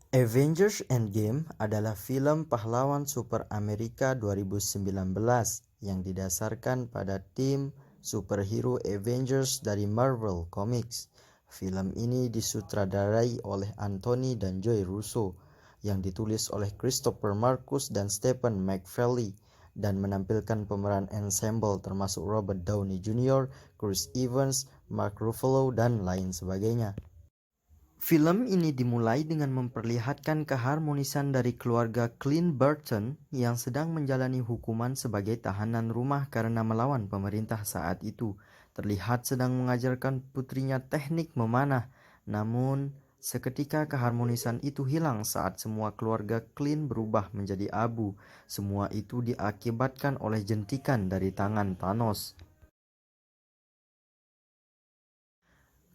Avengers Endgame adalah film pahlawan super Amerika 2019 yang didasarkan pada tim superhero Avengers dari Marvel Comics. Film ini disutradarai oleh Anthony dan Joe Russo, yang ditulis oleh Christopher Marcus dan Stephen McFeely, dan menampilkan pemeran ensemble termasuk Robert Downey Jr., Chris Evans, Mark Ruffalo, dan lain sebagainya. Film ini dimulai dengan memperlihatkan keharmonisan dari keluarga Clint Barton yang sedang menjalani hukuman sebagai tahanan rumah karena melawan pemerintah saat itu. Terlihat sedang mengajarkan putrinya teknik memanah, namun seketika keharmonisan itu hilang saat semua keluarga Clint berubah menjadi abu. Semua itu diakibatkan oleh jentikan dari tangan Thanos.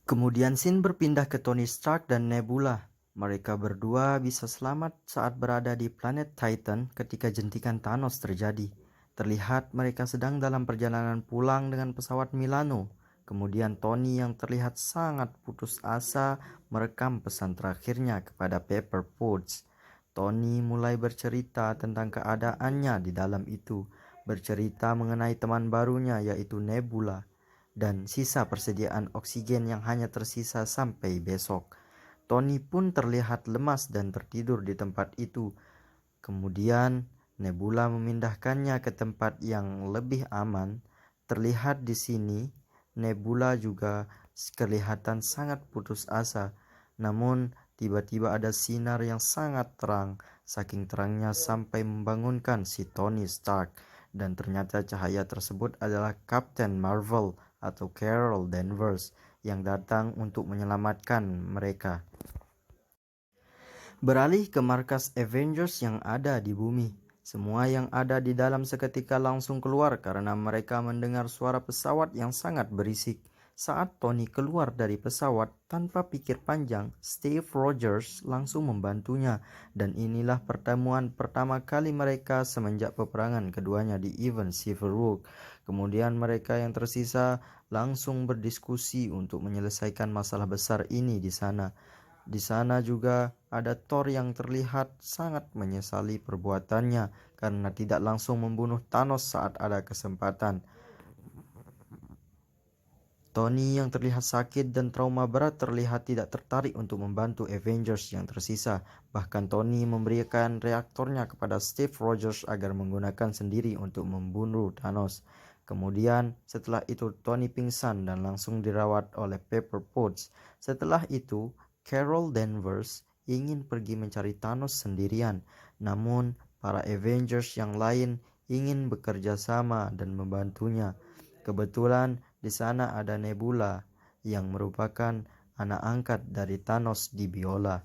Kemudian scene berpindah ke Tony Stark dan Nebula. Mereka berdua bisa selamat saat berada di planet Titan ketika jentikan Thanos terjadi. Terlihat mereka sedang dalam perjalanan pulang dengan pesawat Milano. Kemudian Tony yang terlihat sangat putus asa merekam pesan terakhirnya kepada Pepper Potts. Tony mulai bercerita tentang keadaannya di dalam itu, bercerita mengenai teman barunya yaitu Nebula, dan sisa persediaan oksigen yang hanya tersisa sampai besok. Tony pun terlihat lemas dan tertidur di tempat itu. Kemudian Nebula memindahkannya ke tempat yang lebih aman. Terlihat di sini Nebula juga kelihatan sangat putus asa. Namun tiba-tiba ada sinar yang sangat terang, saking terangnya sampai membangunkan si Tony Stark. Dan ternyata cahaya tersebut adalah Captain Marvel atau Carol Danvers yang datang untuk menyelamatkan mereka. Beralih ke markas Avengers yang ada di bumi. Semua yang ada di dalam seketika langsung keluar karena mereka mendengar suara pesawat yang sangat berisik. Saat Tony keluar dari pesawat tanpa pikir panjang, Steve Rogers langsung membantunya, dan inilah pertemuan pertama kali mereka semenjak peperangan keduanya di event Civil War. Kemudian mereka yang tersisa langsung berdiskusi untuk menyelesaikan masalah besar ini di sana. Di sana juga ada Thor yang terlihat sangat menyesali perbuatannya karena tidak langsung membunuh Thanos saat ada kesempatan. Tony yang terlihat sakit dan trauma berat terlihat tidak tertarik untuk membantu Avengers yang tersisa. Bahkan Tony memberikan reaktornya kepada Steve Rogers agar menggunakan sendiri untuk membunuh Thanos. Kemudian setelah itu Tony pingsan dan langsung dirawat oleh Pepper Potts. Setelah itu Carol Danvers ingin pergi mencari Thanos sendirian. Namun para Avengers yang lain ingin bekerja sama dan membantunya. Kebetulan di sana ada Nebula yang merupakan anak angkat dari Thanos di Biola.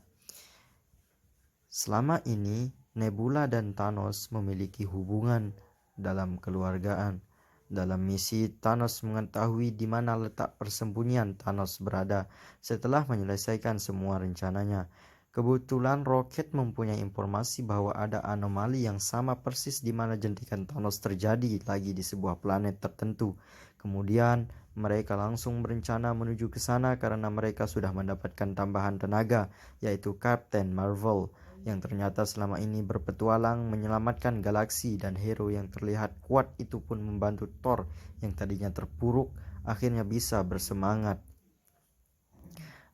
Selama ini Nebula dan Thanos memiliki hubungan dalam keluargaan. Dalam misi, Thanos mengetahui di mana letak persembunyian Thanos berada setelah menyelesaikan semua rencananya. Kebetulan Rocket mempunyai informasi bahwa ada anomali yang sama persis di mana jentikan Thanos terjadi lagi di sebuah planet tertentu. Kemudian mereka langsung berencana menuju ke sana karena mereka sudah mendapatkan tambahan tenaga, yaitu Captain Marvel, yang ternyata selama ini berpetualang menyelamatkan galaksi, dan hero yang terlihat kuat itu pun membantu Thor yang tadinya terpuruk akhirnya bisa bersemangat.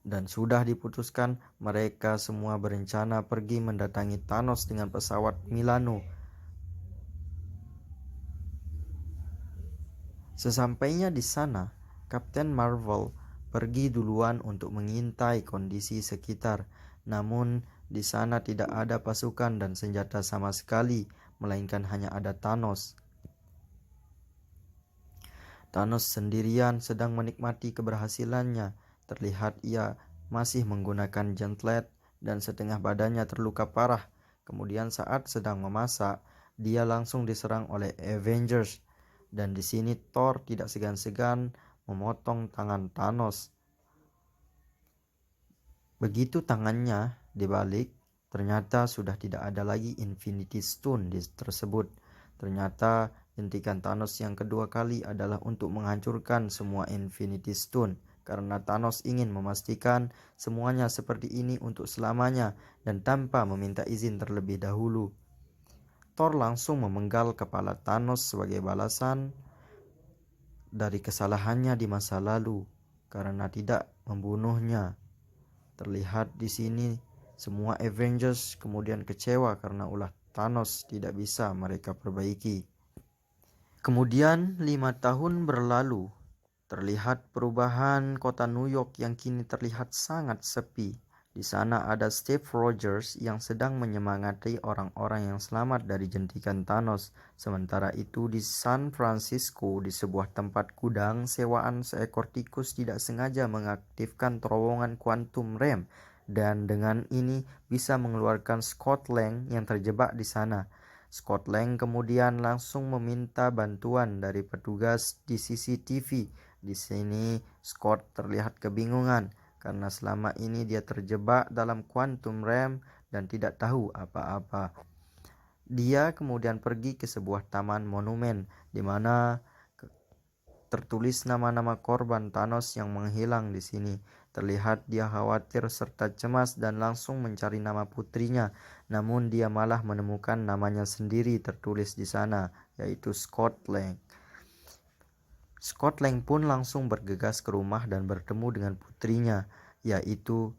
Dan sudah diputuskan mereka semua berencana pergi mendatangi Thanos dengan pesawat Milano. Sesampainya di sana, Captain Marvel pergi duluan untuk mengintai kondisi sekitar. Namun di sana tidak ada pasukan dan senjata sama sekali, melainkan hanya ada Thanos. Thanos sendirian sedang menikmati keberhasilannya. Terlihat ia masih menggunakan gauntlet dan setengah badannya terluka parah. Kemudian saat sedang memasak, dia langsung diserang oleh Avengers. Dan di sini Thor tidak segan-segan memotong tangan Thanos. Begitu tangannya dibalik, ternyata sudah tidak ada lagi Infinity Stone tersebut. Ternyata jentikan Thanos yang kedua kali adalah untuk menghancurkan semua Infinity Stone. karena Thanos ingin memastikan semuanya seperti ini untuk selamanya dan tanpa meminta izin terlebih dahulu. Thor langsung memenggal kepala Thanos sebagai balasan dari kesalahannya di masa lalu karena tidak membunuhnya. Terlihat di sini semua Avengers kemudian kecewa karena ulah Thanos tidak bisa mereka perbaiki. Kemudian 5 tahun berlalu. Terlihat perubahan kota New York yang kini terlihat sangat sepi. Di sana ada Steve Rogers yang sedang menyemangati orang-orang yang selamat dari jentikan Thanos. Sementara itu di San Francisco, di sebuah tempat gudang sewaan, seekor tikus tidak sengaja mengaktifkan terowongan Quantum Realm dan dengan ini bisa mengeluarkan Scott Lang yang terjebak di sana. Scott Lang kemudian langsung meminta bantuan dari petugas di CCTV. Di sini Scott terlihat kebingungan karena selama ini dia terjebak dalam Quantum Realm dan tidak tahu apa-apa. Dia kemudian pergi ke sebuah taman monumen di mana tertulis nama-nama korban Thanos yang menghilang di sini. Terlihat dia khawatir serta cemas dan langsung mencari nama putrinya. Namun dia malah menemukan namanya sendiri tertulis di sana, yaitu Scott Lang. Scott Lang pun langsung bergegas ke rumah dan bertemu dengan putrinya, yaitu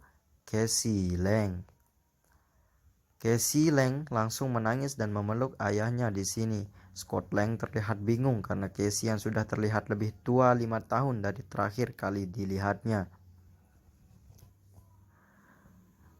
Cassie Lang. Cassie Lang langsung menangis dan memeluk ayahnya di sini. Scott Lang terlihat bingung karena Cassie yang sudah terlihat lebih tua 5 tahun dari terakhir kali dilihatnya.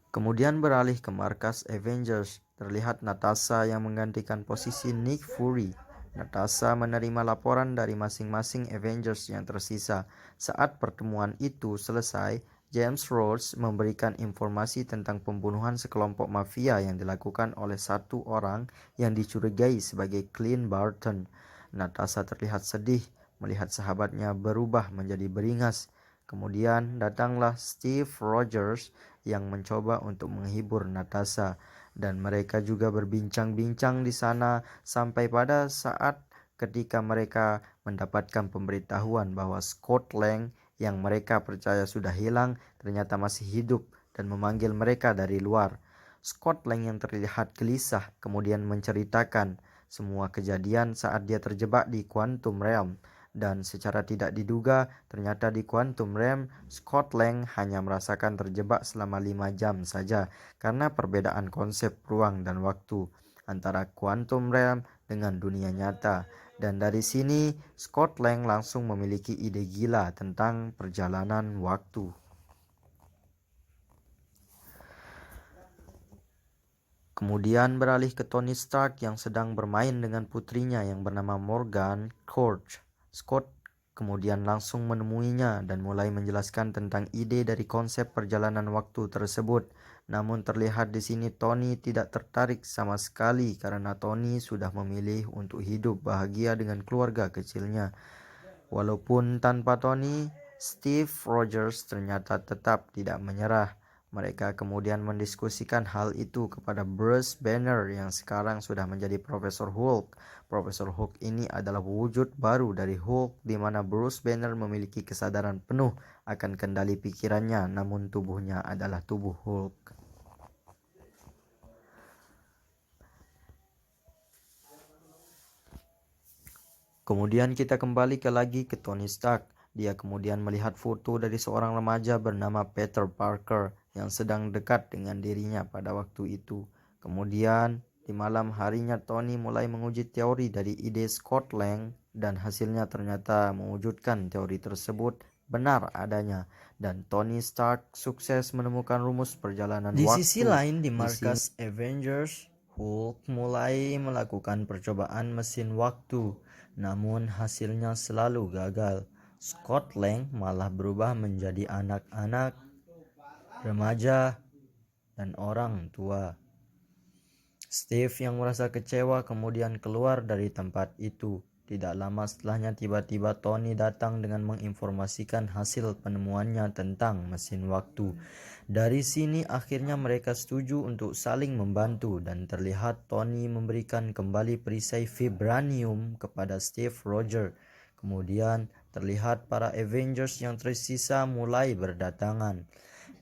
Kemudian beralih ke markas Avengers. Terlihat Natasha yang menggantikan posisi Nick Fury. Natasha menerima laporan dari masing-masing Avengers yang tersisa. Saat pertemuan itu selesai, James Rhodes memberikan informasi tentang pembunuhan sekelompok mafia yang dilakukan oleh satu orang yang dicurigai sebagai Clint Barton. Natasha terlihat sedih melihat sahabatnya berubah menjadi beringas. Kemudian datanglah Steve Rogers yang mencoba untuk menghibur Natasha dan mereka juga berbincang-bincang di sana sampai pada saat ketika mereka mendapatkan pemberitahuan bahwa Scott Lang yang mereka percaya sudah hilang ternyata masih hidup dan memanggil mereka dari luar. Scott Lang yang terlihat gelisah kemudian menceritakan semua kejadian saat dia terjebak di Quantum Realm. Dan secara tidak diduga, ternyata di Quantum Realm, Scott Lang hanya merasakan terjebak selama 5 jam saja karena perbedaan konsep ruang dan waktu antara Quantum Realm dengan dunia nyata. Dan dari sini, Scott Lang langsung memiliki ide gila tentang perjalanan waktu. Kemudian beralih ke Tony Stark yang sedang bermain dengan putrinya yang bernama Morgan Court. Scott kemudian langsung menemuinya dan mulai menjelaskan tentang ide dari konsep perjalanan waktu tersebut. Namun terlihat di sini Tony tidak tertarik sama sekali karena Tony sudah memilih untuk hidup bahagia dengan keluarga kecilnya. Walaupun tanpa Tony, Steve Rogers ternyata tetap tidak menyerah. Mereka kemudian mendiskusikan hal itu kepada Bruce Banner yang sekarang sudah menjadi Profesor Hulk. Profesor Hulk ini adalah wujud baru dari Hulk di mana Bruce Banner memiliki kesadaran penuh akan kendali pikirannya namun tubuhnya adalah tubuh Hulk. Kemudian kita kembali lagi ke Tony Stark. Dia kemudian melihat foto dari seorang remaja bernama Peter Parker yang sedang dekat dengan dirinya pada waktu itu. Kemudian di malam harinya Tony mulai menguji teori dari ide Scott Lang dan hasilnya ternyata mewujudkan teori tersebut benar adanya dan Tony Stark sukses menemukan rumus perjalanan waktu. Di sisi lain di markas Avengers, Hulk mulai melakukan percobaan mesin waktu, namun hasilnya selalu gagal. Scott Lang malah berubah menjadi anak-anak, remaja, dan orang tua. Steve yang merasa kecewa kemudian keluar dari tempat itu. Tidak lama setelahnya tiba-tiba Tony datang dengan menginformasikan hasil penemuannya tentang mesin waktu. Dari sini akhirnya mereka setuju untuk saling membantu dan terlihat Tony memberikan kembali perisai vibranium kepada Steve Rogers. Kemudian terlihat para Avengers yang tersisa mulai berdatangan.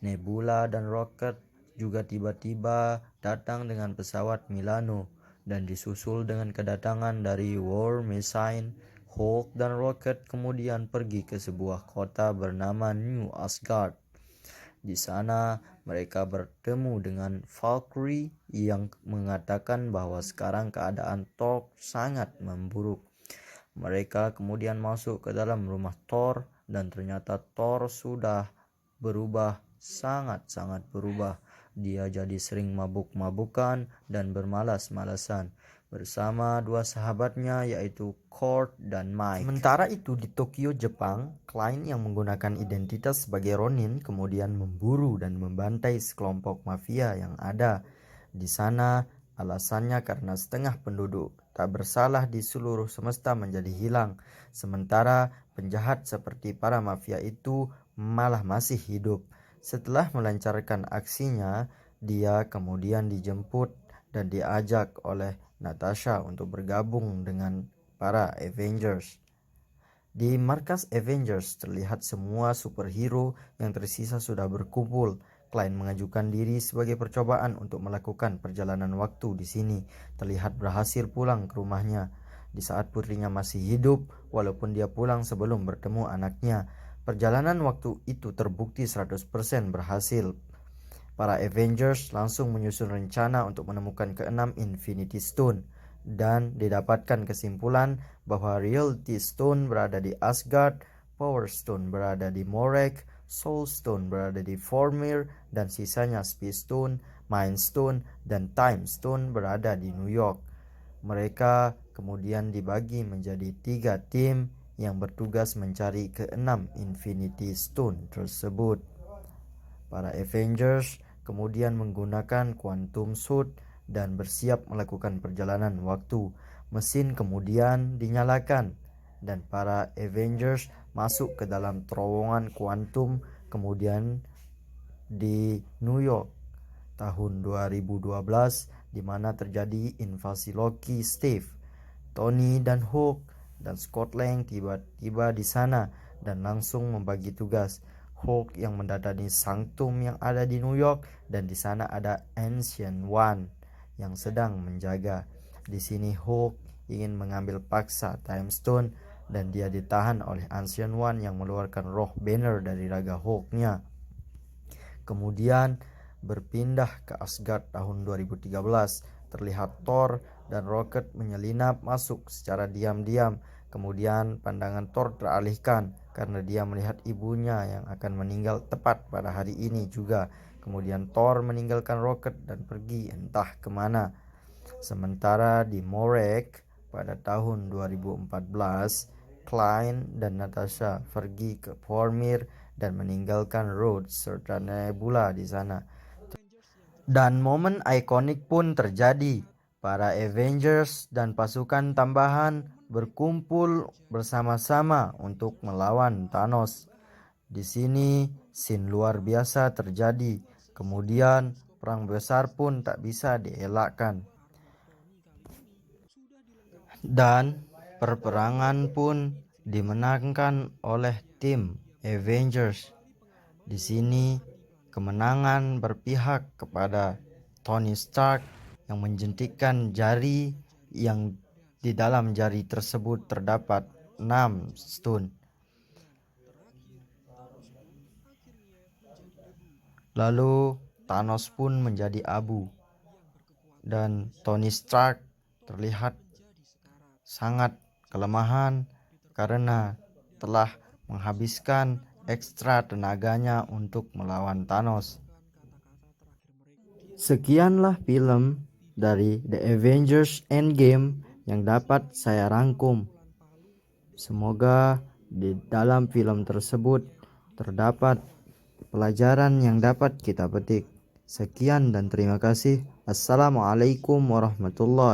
Nebula dan Rocket juga tiba-tiba datang dengan pesawat Milano dan disusul dengan kedatangan dari War Machine. Hulk dan Rocket kemudian pergi ke sebuah kota bernama New Asgard. Di sana mereka bertemu dengan Valkyrie yang mengatakan bahwa sekarang keadaan Thor sangat memburuk. Mereka kemudian masuk ke dalam rumah Thor dan ternyata Thor sudah berubah, sangat-sangat berubah. Dia jadi sering mabuk-mabukan dan bermalas-malasan bersama dua sahabatnya yaitu Kurt dan Mike. Sementara itu di Tokyo, Jepang, Klein yang menggunakan identitas sebagai Ronin kemudian memburu dan membantai sekelompok mafia yang ada di sana. Alasannya karena setengah penduduk tak bersalah di seluruh semesta menjadi hilang, sementara penjahat seperti para mafia itu malah masih hidup. Setelah melancarkan aksinya, dia kemudian dijemput dan diajak oleh Natasha untuk bergabung dengan para Avengers. Di markas Avengers terlihat semua superhero yang tersisa sudah berkumpul. Klein mengajukan diri sebagai percobaan untuk melakukan perjalanan waktu di sini. Terlihat berhasil pulang ke rumahnya di saat putrinya masih hidup, walaupun dia pulang sebelum bertemu anaknya. Perjalanan waktu itu terbukti 100% berhasil. Para Avengers langsung menyusun rencana untuk menemukan keenam Infinity Stone dan didapatkan kesimpulan bahwa Reality Stone berada di Asgard, Power Stone berada di Morek, Soul Stone berada di Vormir, dan sisanya Space Stone, Mind Stone, dan Time Stone berada di New York. Mereka kemudian dibagi menjadi 3 tim yang bertugas mencari keenam Infinity Stone tersebut. Para Avengers kemudian menggunakan Quantum Suit dan bersiap melakukan perjalanan waktu. Mesin kemudian dinyalakan dan para Avengers masuk ke dalam terowongan kuantum kemudian di New York tahun 2012, di mana terjadi invasi Loki. Steve, Tony dan Hulk dan Scott Lang tiba-tiba di sana dan langsung membagi tugas. Hulk yang mendatangi Sanctum yang ada di New York dan di sana ada Ancient One yang sedang menjaga. Di sini Hulk ingin mengambil paksa Time Stone dan dia ditahan oleh Ancient One yang mengeluarkan roh Banner dari raga Hulk-nya. Kemudian berpindah ke Asgard tahun 2013. Terlihat Thor dan Rocket menyelinap masuk secara diam-diam. Kemudian pandangan Thor teralihkan karena dia melihat ibunya yang akan meninggal tepat pada hari ini juga. Kemudian Thor meninggalkan Rocket dan pergi entah kemana. Sementara di Morek pada tahun 2014, Klein dan Natasha pergi ke Vormir dan meninggalkan Rhodes serta Nebula di sana. Dan momen ikonik pun terjadi. Para Avengers dan pasukan tambahan berkumpul bersama-sama untuk melawan Thanos. Di sini scene luar biasa terjadi. Kemudian perang besar pun tak bisa dielakkan. Dan perperangan pun dimenangkan oleh tim Avengers. Di sini kemenangan berpihak kepada Tony Stark yang menjentikkan jari yang di dalam jari tersebut terdapat 6 stone. Lalu Thanos pun menjadi abu dan Tony Stark terlihat sangat kelemahan karena telah menghabiskan ekstra tenaganya untuk melawan Thanos. Sekianlah film dari The Avengers Endgame yang dapat saya rangkum. Semoga di dalam film tersebut terdapat pelajaran yang dapat kita petik. Sekian dan terima kasih. Assalamualaikum warahmatullahi